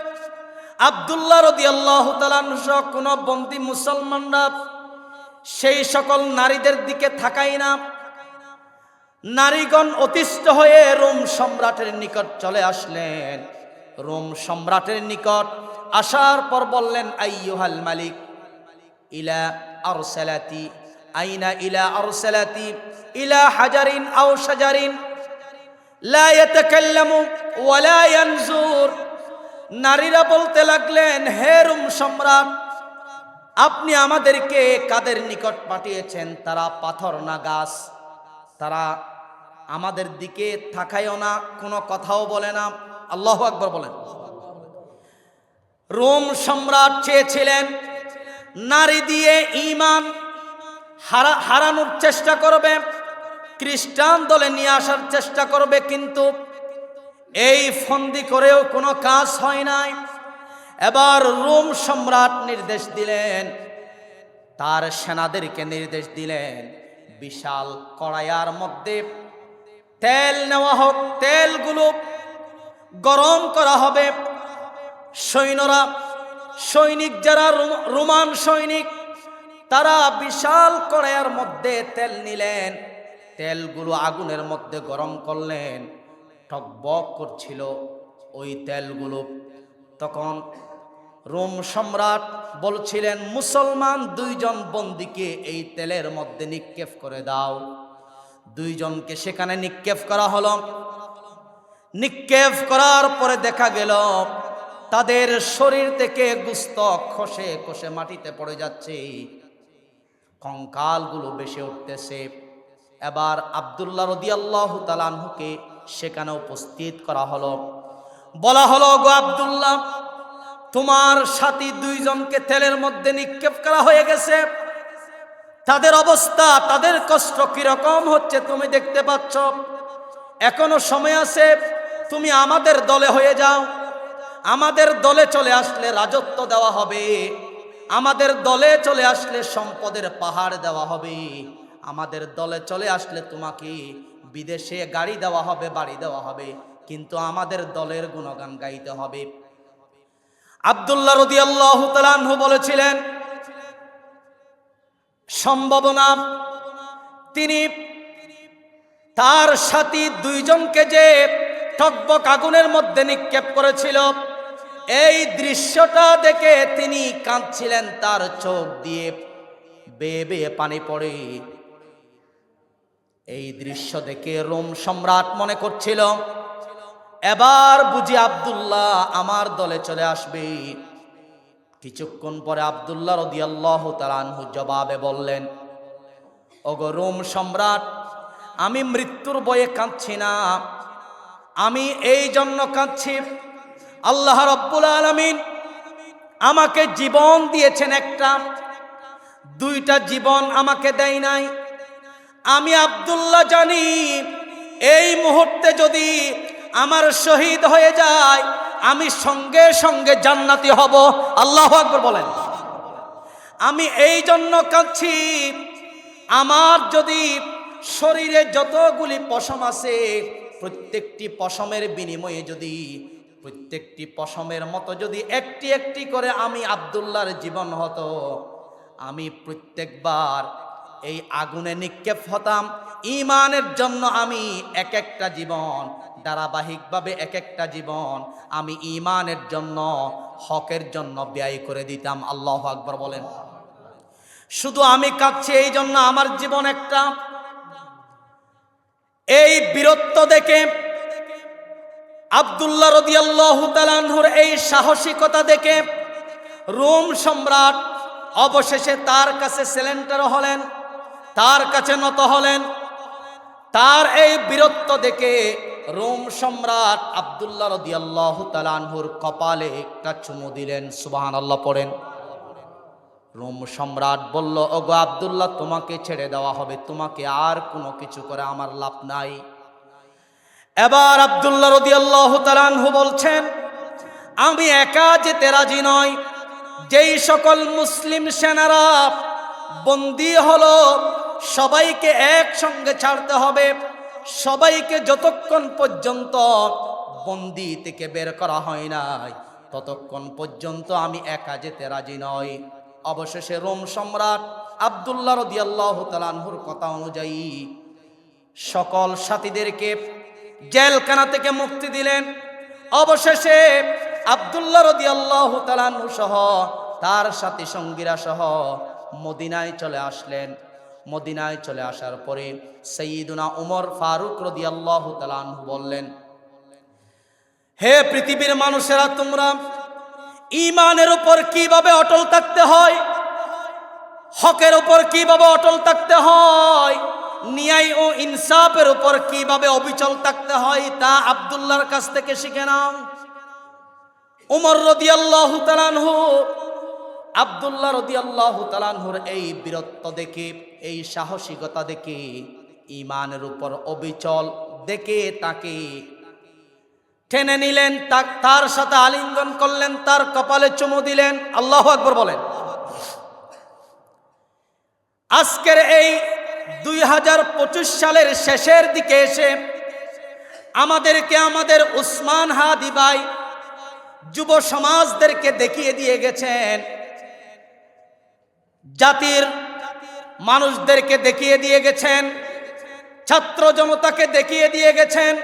আব্দুল্লাহ রাদিয়াল্লাহু তাআলা আনহু সহ কোনো বন্দী মুসলমানরা সেই সকল নারীদের দিকে তাকায় না। নারীগণ অতিষ্ঠ হয়ে রোম সম্রাটের নিকট চলে আসলেন। রোম সম্রাটের নিকট আসার পর বললেন, আইয়ুহাল মালিক ইলা আরসালাতি আইনা ইলা আরসালাতি ইলা হাজারিন আও শাজারিন লা ইয়াতাকাল্লামু ওয়া লা ইয়ানজুর। নারীরা বলতে লাগলেন, হে রোম সম্রাট, আপনি আমাদেরকে কাদের নিকট পাঠিয়েছেন? তারা পাথর না গাছ, তারা আমাদের দিকে তাকায়ও না, কোনো কথাও বলে না। আল্লাহু আকবার বলেন। রোম সম্রাট চেয়েছিলেন নারী দিয়ে ঈমান হারানোর চেষ্টা করবে, খ্রিস্টান দলে নিয়ে আসার চেষ্টা করবে, কিন্তু এই ফন্দি করেও কোনো কাজ হয় নাই। এবার রোম সম্রাট নির্দেশ দিলেন, তার সেনাদেরকে নির্দেশ দিলেন, বিশাল কড়াইয়ার মধ্যে তেল নেওয়া হোক, তেলগুলো গরম করা হবে। সৈনিক যারা রোমান সৈনিক তারা বিশাল কড়াইয়ের মধ্যে তেল নিলেন, তেলগুলো আগুনের মধ্যে গরম করলেন, টকবক করছিল ওই তেলগুলো। তখন রোম সম্রাট বলছিলেন, মুসলমান দুইজন বন্দীকে এই তেলের মধ্যে নিক্ষেপ করে দাও। দুইজনকে সেখানে নিক্ষেপ করা হলো। নিক্ষেপ করার পরে দেখা গেল তাদের শরীর থেকে গোশত খসে খসে মাটিতে পড়ে যাচ্ছে, কঙ্কালগুলো ভেসে উঠতেছে। এবার আব্দুল্লাহ রাদিয়াল্লাহু তাআলা আনহুকে সেখানে উপস্থিত করা হলো। বলা হলো, গো আব্দুল্লাহ, তোমার সাথী দুইজনকে তেলের মধ্যে নিক্ষেপ করা হয়ে গেছে। তাদের অবস্থা, তাদের কষ্ট কিরকম হচ্ছে তুমি দেখতে পাচ্ছ। এখনো সময় আছে, তুমি আমাদের দলে হয়ে যাও। আমাদের দলে চলে আসলে রাজত্ব দেওয়া হবে, আমাদের দলে চলে আসলে সম্পদের পাহাড় দেওয়া হবে, আমাদের দলে চলে আসলে তোমাকে বিদেশে গাড়ি দেওয়া হবে, বাড়ি দেওয়া হবে, কিন্তু আমাদের দলের গুণগান গাইতে হবে। আব্দুল্লাহ রাদিয়াল্লাহু তাআলা আনহু বলেছিলেন, সম্ভব না। তিনি তার সাথী দুইজনকে যে টকবক আগুনের মধ্যে নিক্ষেপ করেছিল, এই দৃশ্যটা দেখে তিনি কাঁদছিলেন, তার চোখ দিয়ে বেয়ে বেয়ে পানি পড়ে। এই দৃশ্য দেখে রোম সম্রাট মনে করছিল, এবার বুঝি আব্দুল্লাহ আমার দলে চলে আসবে। কিছুক্ষণ পরে আব্দুল্লাহ রাদিয়াল্লাহু তাআলা আনহু জবাবে বললেন, ওগো রোম সম্রাট, আমি মৃত্যুর ভয়ে কাঁদছি না, আমি এই জন্য কাঁদছি, আল্লাহ রাব্বুল আলামিন আমাকে জীবন দিয়েছেন একটা, দুইটা জীবন আমাকে দেয় নাই। আমি আব্দুল্লাহ জানি এই মুহূর্তে যদি আমার শহীদ হয়ে যায় আমি সঙ্গে সঙ্গে জান্নাতি হব। আল্লাহু আকবার বলেন। আমি এই জন্য কাঁদছি, আমার যদি শরীরে যতগুলি পশম আছে প্রত্যেকটি পশমের বিনিময়ে যদি প্রত্যেকটি পশমের মতো যদি একটি একটি করে আমি আব্দুল্লাহর জীবন হতো, আমি প্রত্যেকবার এই আগুনে নিক্ষেপ হতাম। ঈমানের জন্য আমি এক একটা জীবন, ধারাবাহিকভাবে এক একটা জীবন আমি ঈমানের জন্য, হকের জন্য ব্যয় করে দিতাম। আল্লাহু আকবার বলেন। শুধু আমি কাঁদছি এই জন্য আমার জীবন একটা। এই বীরত্ব দেখে, আব্দুল্লাহ রাদিয়াল্লাহু তাআলা আনহুর এই সাহসিকতা দেখে রোম সম্রাট অবশেষে তার কাছে সেলেন্টার হলেন, তার কাছে নত হলেন। তার এই বীরত্ব দেখে রোম সম্রাট আব্দুল্লাহ রাদিয়াল্লাহু তাআলা আনহুর কপালে একটা চুমু দিলেন। সুবহানাল্লাহ পড়েন। রোম সম্রাট বলল, ওগো আব্দুল্লাহ, তোমাকে ছেড়ে দেওয়া হবে, তোমাকে আর কোনো কিছু করে আমার লাভ নাই। এবার আব্দুল্লাহ রাদিয়াল্লাহু তাআলা আনহু বলছেন, আমি একা যেতে রাজি নই। যেই সকল মুসলিম সেনারা বন্দী হলো সবাইকে একসঙ্গে ছাড়তে হবে। সবাইকে যতক্ষণ পর্যন্ত বন্দী থেকে বের করা হয় নাই ততক্ষণ পর্যন্ত আমি একা যেতে রাজি নই। অবশেষে রোম সম্রাট আব্দুল্লাহ রাদিয়াল্লাহু তাআলা আনহুর কথা অনুযায়ী সকল সাথীদেরকে জেলখানা থেকে মুক্তি দিলেন। অবশেষে আব্দুল্লাহ রাদিয়াল্লাহু তাআলা আনহু সহ তার সাথী সঙ্গীরা সহ মদিনায় চলে আসলেন। মদিনায় চলে আসার পরে সাইয়্যিদুনা উমর ফারুক রাদিয়াল্লাহু তাআলা আনহু বললেন, হে পৃথিবীর মানুষেরা, তোমরা ঈমানের উপর কিভাবে অটল থাকতে হয়, হকের উপর কিভাবে অটল থাকতে হয়, ন্যায় ও ইনসাফের উপর কিভাবে অবিচল থাকতে হয় তা আব্দুল্লাহর কাছ থেকে শিখে নাও। উমর রাদিয়াল্লাহু তাআলা আনহু আব্দুল্লাহ রাদিয়াল্লাহু তাআলা আনহুর এই বীরত্ব দেখে, এই সাহসিকতা দেখে, ঈমানের উপর অবিচল দেখে তাকে টেনে নিলেন, তার সাথে আলিঙ্গন করলেন, তার কপালে চুমু দিলেন। আল্লাহু আকবার বলেন। আজকের এই 2025 সালের শেষের দিকে এসে আমাদেরকে আমাদের উসমান হাদি ভাই যুব সমাজদেরকে দেখিয়ে দিয়ে গেছেন, জাতির মানুষদেরকে দেখিয়ে দিয়ে গেছেন, ছাত্র জনতাকে দেখিয়ে দিয়ে গেছেন,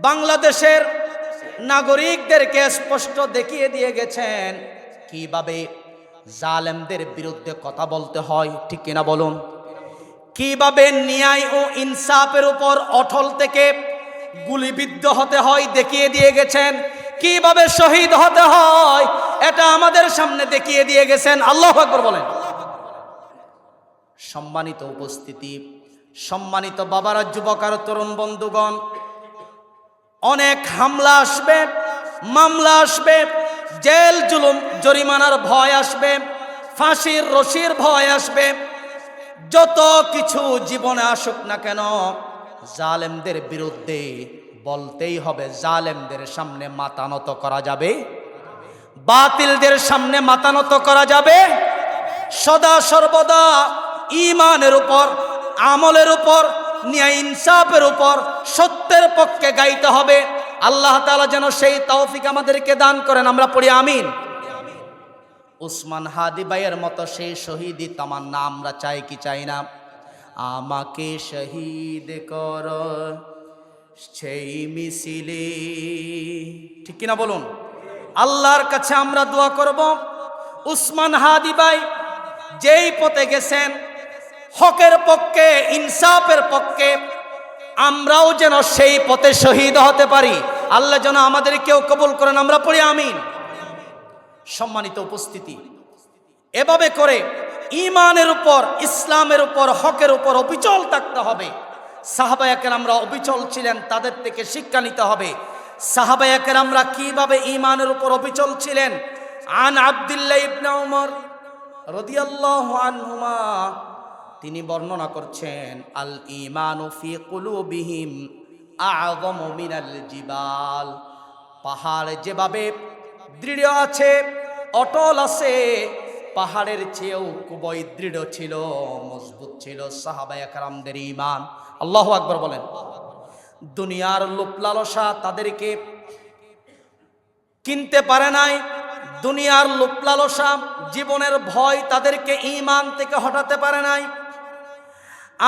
বাংলাদেশের নাগরিকদেরকে স্পষ্ট দেখিয়ে দিয়ে গেছেন কিভাবে জালেমদের বিরুদ্ধে কথা বলতে হয়। ঠিক কিনা বলুন? কিভাবে ন্যায় ও ইনসাফের উপর অটল থেকে গুলিবিদ্ধ হতে হয় দেখিয়ে দিয়ে গেছেন, কিভাবে শহীদ হতে হয় এটা আমাদের সামনে দেখিয়ে দিয়ে গেছেন। আল্লাহু আকবার বলেন। সম্মানিত উপস্থিতি, সম্মানিত বাবারা, যুবক আর তরুণ বন্ধুগণ, অনেক হামলা আসবে, মামলা আসবে, জেল জুলুম জরিমানার ভয় আসবে, ফাঁসির রশির ভয় আসবে। যত কিছু জীবনে আসুক না কেন, জালেমদের বিরুদ্ধে বলতেই হবে। জালেমদের সামনে মাথা নত করা যাবে, বাতিলদের সামনে মাথা নত করা যাবে। সদা সর্বদা ঈমানের উপর, আমলের উপর, ন্যায় ইনসাফের উপর, সত্যের পক্ষে গাইতে হবে। আল্লাহ তাআলা যেন সেই তৌফিক আমাদেরকে দান করেন। আমরা পড়ি আমিন। উসমান হাদি ভাইয়ের মতো সেই শহীদি তামান্না আমরা চাই কি চাই না? আমাকে শহীদ কর সেই মিছিলে। ঠিক কিনা বলুন? আল্লাহর কাছে আমরা দোয়া করব, উসমান হাদি ভাই যেই পথে গেছেন, হকের পক্ষে, ইনসাফের পক্ষে, আমরাও যেন সেই পথে শহীদ হতে পারি। আল্লাহ যেন আমাদেরকেও কবুল করেন। আমরা পড়ি আমিন। সম্মানিত উপস্থিতি, এভাবে করে ঈমানের উপর, ইসলামের উপর, হকের উপর অবিচল থাকতে হবে। সাহাবায়ে কেরামরা অবিচল ছিলেন, তাদের থেকে শিক্ষা নিতে হবে। সাহাবায়ে কেরামরা কিভাবে ঈমানের উপর অবিচল ছিলেন? আন আব্দুল্লাহ ইবনে উমর রাদিয়াল্লাহু আনহুমা, তিনি বর্ণনা করছেন, আল ঈমানু ফি কুলুবিহিম আ'যামু মিনাল জিবাল। পাহাড় যেভাবে দৃঢ় আছে, অটল আছে, পাহাড়ের চেয়েও খুবই দৃঢ় ছিল, মজবুত ছিল সাহাবায়ে কেরামদের ঈমান। আল্লাহু আকবার বলেন। দুনিয়ার লোভ লালসা তাদেরকে কিনতে পারে নাই, দুনিয়ার লোভ লালসা জীবনের ভয় তাদেরকে ঈমান থেকে হটাতে পারে নাই।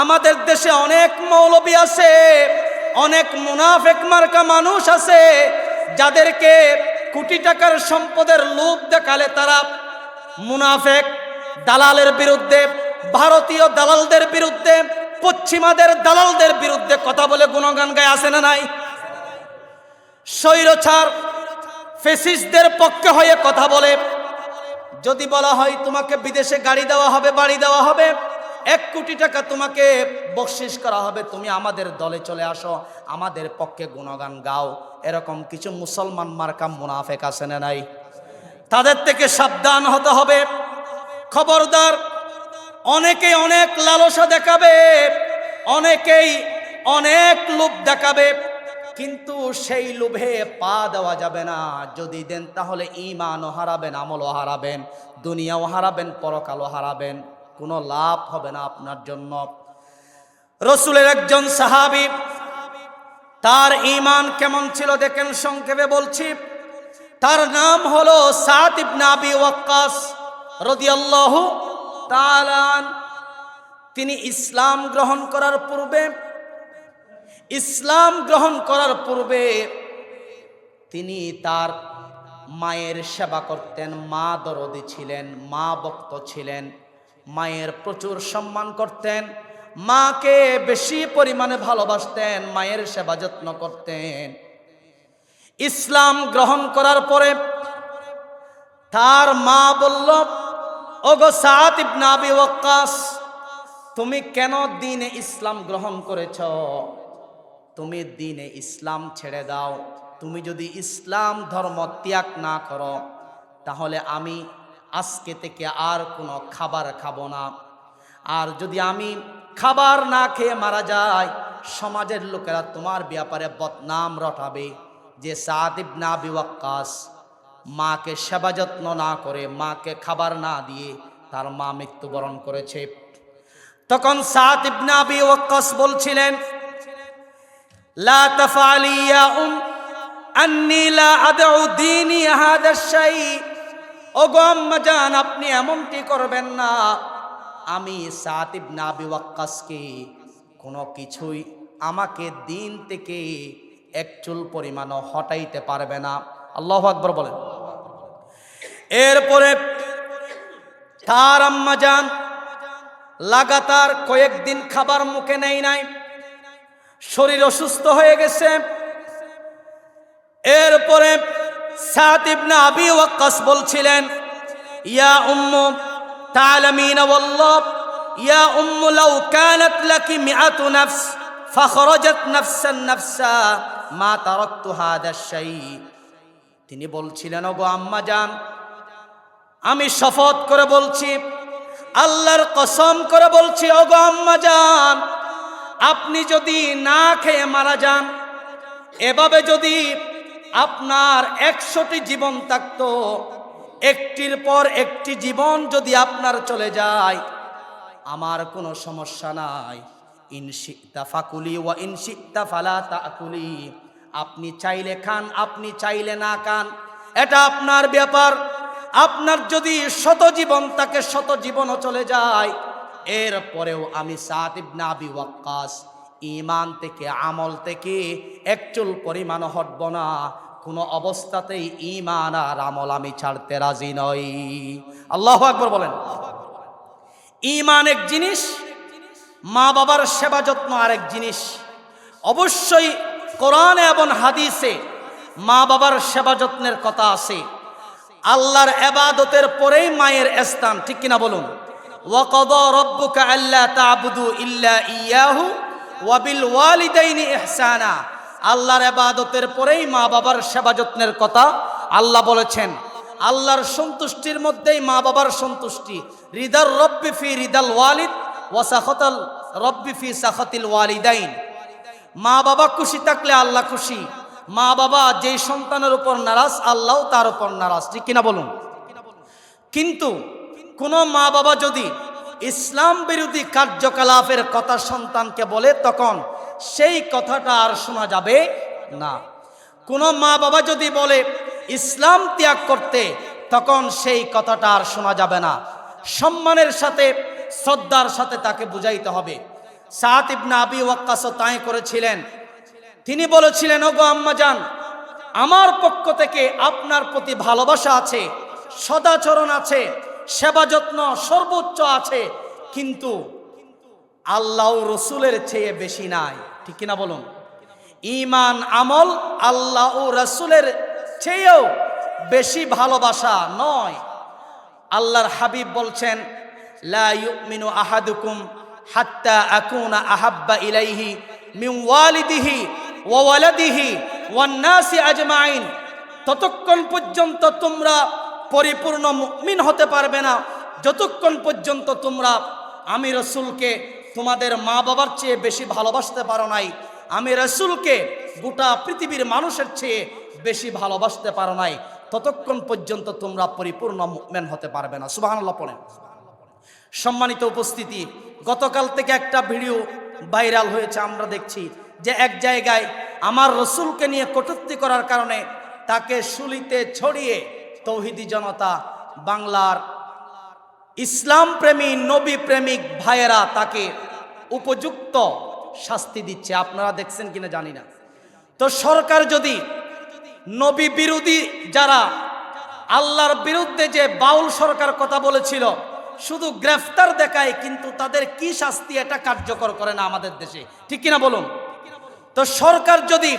আমাদের দেশে অনেক মৌলবী আছে, অনেক মুনাফিক মার্কা মানুষ আছে, যাদেরকে কোটি টাকার সম্পদের লোভ দেখালে তারা মুনাফিক দালালের বিরুদ্ধে, ভারতীয় দালালদের বিরুদ্ধে, পশ্চিমাদের দালালদের বিরুদ্ধে কথা বলে গুণগান গায়, আছে না নাই? স্বৈরচার ফ্যাসিস্টদের পক্ষে হয়ে কথা বলে। যদি বলা হয় তোমাকে বিদেশে গাড়ি দেওয়া হবে, বাড়ি দেওয়া হবে, 1 কোটি টাকা তোমাকে বকশিশ করা হবে, তুমি আমাদের দলে চলে আসো, আমাদের পক্ষে গুণগান গাও, এরকম কিছু মুসলমান মার্কা মুনাফিক আছে না নাই? তাদের থেকে সাবধান হতে হবে। খবরদার। অনেকেই অনেক লালসা দেখাবে, অনেকেই অনেক লোভ দেখাবে, কিন্তু সেই লোভে পা দেওয়া যাবে না। যদি দেন তাহলে ঈমানও হারাবেন, আমলও হারাবেন, দুনিয়াও হারাবেন, পরকালও হারাবেন, কোনো লাভ হবে না আপনার জন্য। রাসূলের একজন সাহাবী, তার ঈমান কেমন ছিল দেখেন, সংক্ষেপে বলছি। তার নাম হলো সাদ ইবনে আবি ওয়াক্কাস রাদিয়াল্লাহু তাআলা। তিনি ইসলাম গ্রহণ করার পূর্বে তিনি তার মায়ের সেবা করতেন, মা দরদি ছিলেন, মা ভক্ত ছিলেন, মায়ের প্রচুর সম্মান করতেন, মাকে বেশি পরিমাণে ভালোবাসতেন, মায়ের সেবা যত্ন করতেন। ইসলাম গ্রহণ করার পরে তার মা বলল, ওগো সাদ ইবনে আবি ওয়াক্কাস, তুমি কেন দ্বীনে ইসলাম গ্রহণ করেছ? তুমি দ্বীনে ইসলাম ছেড়ে দাও। তুমি যদি ইসলাম ধর্ম ত্যাগ না করো, তাহলে আমি আজকে থেকে আর কোনো খাবার খাবো না। আর যদি আমি খাবার না খেয়ে মারা যাই, সমাজের লোকেরা তোমার ব্যাপারে বদনাম রটাবে যে সাদ ইবনে আবি ওয়াক্কাস মাকে সেবা যত্ন না করে, মাকে খাবার না দিয়ে তার মা মৃত্যুবরণ করেছে। তখন সাদ ইবনে আবি ওয়াক্কাস বলছিলেন, লা তাফআলি ইয়া আন্নী লা আদউ দীনি হাদা শাই। ওগো আম্মা জান, আপনি এমনটি করবেন না। আমি সাদ ইবনে আবি ওয়াক্কাসকে কোনো কিছুই আমাকে দ্বীন থেকে এক চুল পরিমাণও হটাইতে পারবে না। আল্লাহু আকবার বলেন। এরপরে তার আম্মা জান লাগাতার কয়েকদিন খাবার মুখে নেয় নাই, শরীর অসুস্থ হয়ে গেছে। এরপরে সাদ ইবনে আবি ওয়াক্কাস বলছিলেন, ইয়া উম্মু তা'লামিনা ওয়াল্লাহ, ইয়া উম্মু লাউ কানাত লাকি মিআতু নাফস ফাখরাজাত নাফসান নাফসা মা তারাকতু হাদা শাই। তিনি বলছিলেন, ওগো আম্মা জান, আমি শপথ করে বলছি, আল্লাহর কসম করে বলছি, ওগো আম্মা জান, আপনি যদি না খেয়ে মারা যান, এভাবে যদি আপনার 100টি জীবন থাকতো, একটির পর একটি জীবন যদি আপনার চলে যায়, আমার কোনো সমস্যা নাই। ইনশিতা ফাকুলি ওয়া ইনশিতা ফালা তাকুলি। আপনি চাইলে খান, আপনি চাইলে না খান, এটা আপনার ব্যাপার। আপনার যদি 100 জীবন থাকে, 100 জীবনও চলে যায়, এরপরেও আমি সাদ ইবনে আবি ওয়াক্কাস ঈমান থেকে, আমল থেকে এক চুল পরিমাণ হটব না। কোনো অবস্থাতেই ঈমান আর আমল আমি ছাড়তে রাজি নই। আল্লাহু আকবার বলেন। ঈমান এক জিনিস, মা বাবার সেবা যত্ন আরেক জিনিস। অবশ্যই কোরআনে এবং হাদিসে মা বাবার সেবা যত্নের কথা আছে। আল্লাহর ইবাদতের পরেই মায়ের স্থান, ঠিক কিনা বলুন? ওয়া কাদা রাব্বুকা আল্লা তা'বুদু ইল্লা ইয়াহু ওয়া বিল ওয়ালিদাইনি ইহসানা। আল্লাহর ইবাদতের পরেই মা বাবার সেবা যত্নের কথা আল্লাহ বলেছেন। আল্লাহর সন্তুষ্টির মধ্যেই মা বাবার সন্তুষ্টি। রিদার রব্বি ফি রিদাল ওয়ালিদ ওয়া সাখাতাল রব্বি ফি সাখাতিল ওয়ালিদাইন। মা বাবা খুশি থাকলে আল্লাহ খুশি। মা বাবা যেই সন্তানের উপর নারাজ, আল্লাহও তার উপর নারাজ, ঠিক কিনা বলুন? কিন্তু কোন মা বাবা যদি ইসলাম বিরোধী কার্যকলাপের কথা সন্তানকে বলে, তখন সেই কথাটা আর শোনা যাবে না। কোনো মা বাবা যদি বলে ইসলাম ত্যাগ করতে, তখন সেই কথাটা আর শোনা যাবে না। সম্মানের সাথে শ্রদ্ধার সাথে তাকে বুঝাইতে হবে। সাদ ইবনে আবি ওয়াক্কাস তাই করেছিলেন। তিনি বলেছিলেন, ওগো আম্মাজান, আমার পক্ষ থেকে আপনার প্রতি ভালোবাসা আছে, সদাচরণ আছে, সেবা যত্ন সর্বোচ্চ আছে, কিন্তু আল্লাহ ও রসুলের চেয়ে বেশি নাই। ঠিক কিনা বলুন? ঈমান আমল আল্লাহ ও রসুলের চেয়েও বেশি ভালোবাসা নয়। আল্লাহর হাবিব বলছেন, লা ইউমিনু আহাদুকুম হাত্তা আকুনা আহাব্বা ইলাইহি মিন ওয়ালিদিহি ওয়া ওয়ালাদিহি ওয়ান নাসি আজমাইন। ততক্ষণ পর্যন্ত তোমরা পরিপূর্ণ মুমিন হতে পারবে না যতক্ষণ পর্যন্ত তোমরা আমি রসুলকে তোমাদের মা বাবার চেয়ে বেশি ভালোবাসতে পারো নাই, আমি রসুলকে গোটা পৃথিবীর মানুষের চেয়ে বেশি ভালোবাসতে পারো নাই, ততক্ষণ পর্যন্ত তোমরা পরিপূর্ণ মুমিন হতে পারবে না। সুবহানাল্লাহ পড়েন। সম্মানিত উপস্থিতি, গতকাল থেকে একটা ভিডিও ভাইরাল হয়েছে। আমরা দেখছি যে এক জায়গায় আমার রসুলকে নিয়ে কটূক্তি করার কারণে তাকে শুলিতে ছড়িয়ে তৌহিদি জনতা, বাংলার ইসলাম প্রেমী নবী প্রেমিক ভাইয়েরা তাকে উপযুক্ত শাস্তি দিচ্ছে। আপনারা দেখছেন কিনা জানি না। তো সরকার যদি নবী বিরোধী যারা আল্লাহর বিরুদ্ধে যে বাউল সরকার কথা বলেছিল শুধু গ্রেফতার দেখায়, কিন্তু তাদের কি শাস্তি এটা কার্যকর করে না আমাদের দেশে। ঠিক কিনা বলুন? তো সরকার যদি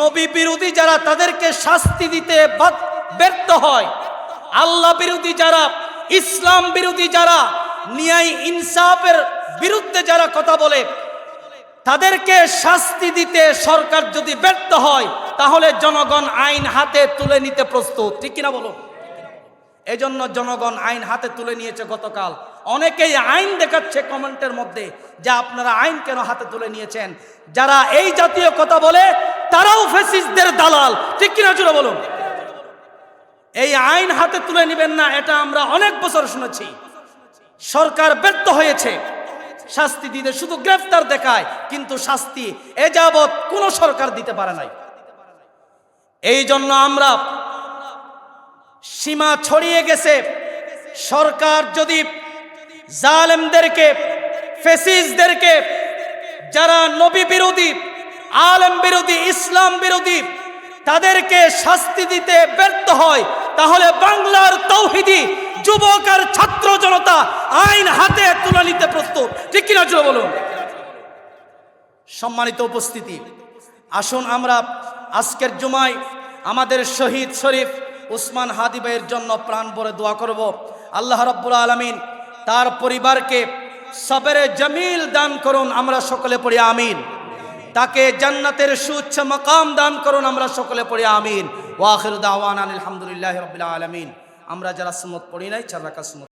নবী বিরোধী যারা তাদেরকে শাস্তি দিতে ব্যর্থ হয়, আল্লাহ বিরোধী যারা, ইসলাম বিরোধী যারা, ন্যায় ইনসাফের বিরুদ্ধে যারা কথা বলে তাদেরকে শাস্তি দিতে সরকার যদি ব্যর্থ হয়, তাহলে জনগণ আইন হাতে তুলে নিতে প্রস্তুত। ঠিক কিনা বলুন? এজন্য জনগণ আইন হাতে তুলে নিয়েছে। গতকাল অনেকেই আইন দেখাচ্ছে কমেন্টের মধ্যে যে আপনারা আইন কেন হাতে তুলে নিয়েছেন। যারা এই জাতীয় কথা বলে তারাও ফ্যাসিস্টদের দালাল। ঠিক কিনা জোরে বলুন? এই আইন হাতে তুলে নেবেন না, এটা আমরা অনেক বছর শুনেছি। সরকার ব্যর্থ হয়েছে শাস্তি দিতে, শুধু গ্রেফতার দেখায়, কিন্তু শাস্তি এ যাবৎ কোনো সরকার দিতে পারে নাই। এই জন্য আমরা সীমা ছড়িয়ে গেছে। সরকার যদি জালেমদেরকে, ফ্যাসিস্টদেরকে, যারা নবী বিরোধী, আলেম বিরোধী, ইসলাম বিরোধী, তাদেরকে শাস্তি দিতে ব্যর্থ হয়, তাহলে বাংলার তৌহিদি যুবক আর ছাত্র জনতা আইন হাতে তুলে নিতে প্রস্তুত। ঠিক কিনা জোরে বলুন? সম্মানিত উপস্থিতি, আসুন আমরা আজকের জুমায় আমাদের শহীদ শরীফ উসমান হাদি ভাইয়ের জন্য প্রাণ ভরে দোয়া করব। আল্লাহ রাব্বুল আলামিন তার পরিবারকে সবরে জামিল দান করুন, আমরা সকলে পড়ি আমিন। তাকে জান্নাতের সুউচ্চ মাকাম দান করুন, আমরা সকলে পড়ি আমিন। ওয়া আখিরু দাওয়ানা আলহামদুলিল্লাহি রাব্বিল আলামিন। আমরা যারা সুন্নাত পড়ি নাই 4 রাকাত সুন্নাত